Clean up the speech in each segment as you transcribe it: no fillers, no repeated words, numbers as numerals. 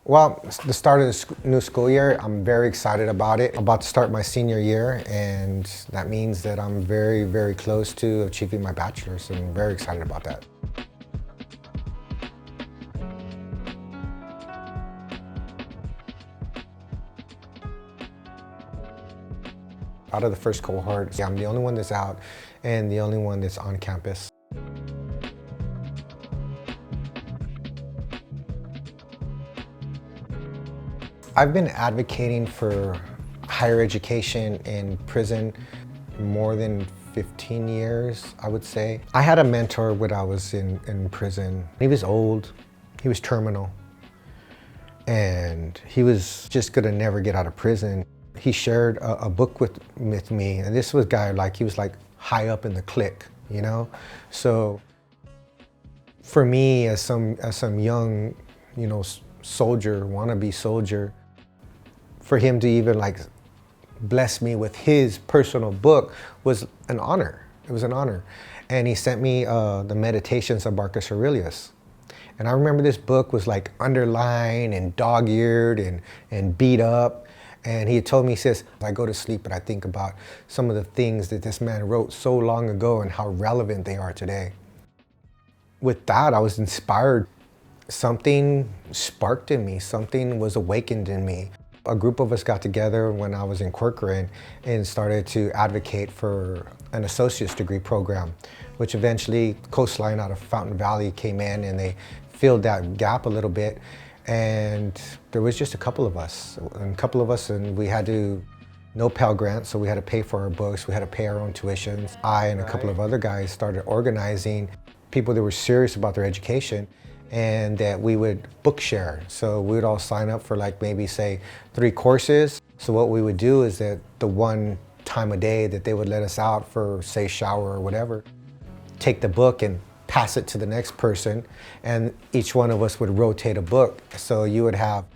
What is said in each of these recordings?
Well, it's the start of the new school year, I'm very excited about it. I'm about to start my senior year, and that means that I'm very, very close to achieving my bachelor's, and I'm very excited about that. Out of the first cohort, I'm the only one that's out and the only one that's on campus. I've been advocating for higher education in prison more than 15 years, I would say. I had a mentor when I was in prison. He was old, he was terminal, and he was just gonna never get out of prison. He shared a book with me, and this was a guy he was high up in the clique, you know? So for me, as some young, soldier, wannabe soldier, for him to even bless me with his personal book was an honor. It was an honor. And he sent me the Meditations of Marcus Aurelius. And I remember this book was underlined and dog-eared and beat up. And he had told me, he says, I go to sleep and I think about some of the things that this man wrote so long ago and how relevant they are today. With that, I was inspired. Something sparked in me, something was awakened in me. A group of us got together when I was in Corcoran and started to advocate for an associate's degree program, which eventually Coastline out of Fountain Valley came in and they filled that gap a little bit. And there was just a couple of us, and we had no Pell Grant, so we had to pay for our books, we had to pay our own tuitions. I and a couple of other guys started organizing people that were serious about their education, and that we would book share. So we would all sign up for maybe say 3 courses. So what we would do is that the one time a day that they would let us out for say shower or whatever, take the book and pass it to the next person, and each one of us would rotate a book. So you would have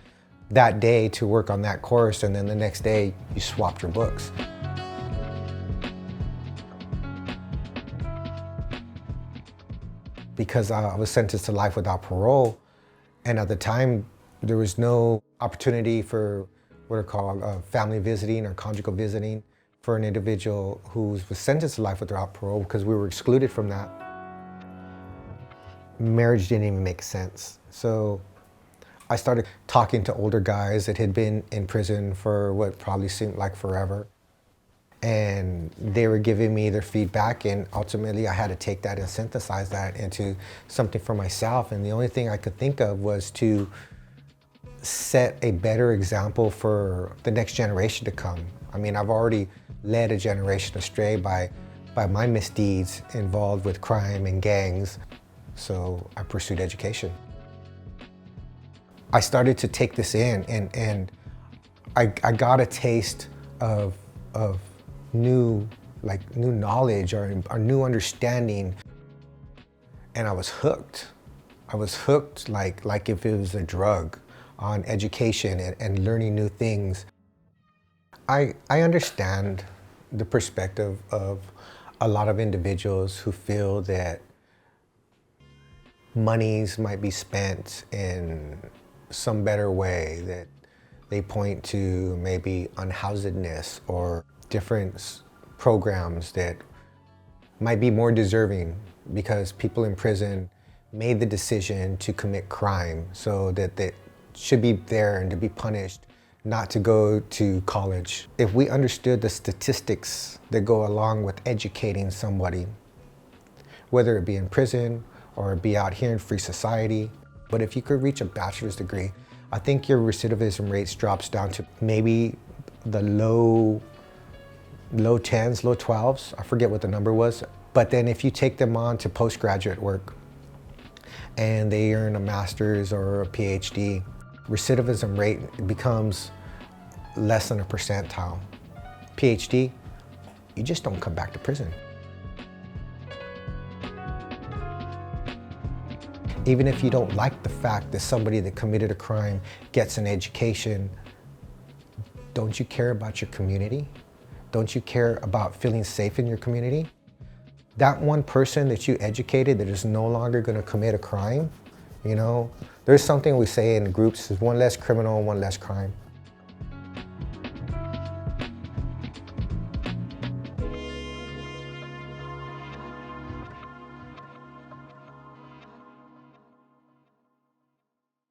that day to work on that course, and then the next day you swapped your books. Because I was sentenced to life without parole, and at the time there was no opportunity for what are called family visiting or conjugal visiting for an individual who was sentenced to life without parole, because we were excluded from that. Marriage didn't even make sense. So I started talking to older guys that had been in prison for what probably seemed like forever. And they were giving me their feedback, and ultimately I had to take that and synthesize that into something for myself. And the only thing I could think of was to set a better example for the next generation to come. I mean, I've already led a generation astray by my misdeeds involved with crime and gangs. So I pursued education. I started to take this in, and I got a taste of new knowledge or new understanding, and I was hooked. I was hooked like if it was a drug on education and learning new things. I understand the perspective of a lot of individuals who feel that monies might be spent in some better way, that they point to maybe unhousedness or different programs that might be more deserving because people in prison made the decision to commit crime, so that they should be there and to be punished, not to go to college. If we understood the statistics that go along with educating somebody, whether it be in prison or be out here in free society, but if you could reach a bachelor's degree, I think your recidivism rates drops down to maybe the low 10s, low 12s. I forget what the number was. But then if you take them on to postgraduate work and they earn a master's or a PhD, recidivism rate becomes less than a percentile. PhD, you just don't come back to prison. Even if you don't like the fact that somebody that committed a crime gets an education, don't you care about your community? Don't you care about feeling safe in your community? That one person that you educated that is no longer going to commit a crime, you know? There's something we say in groups, is one less criminal, one less crime.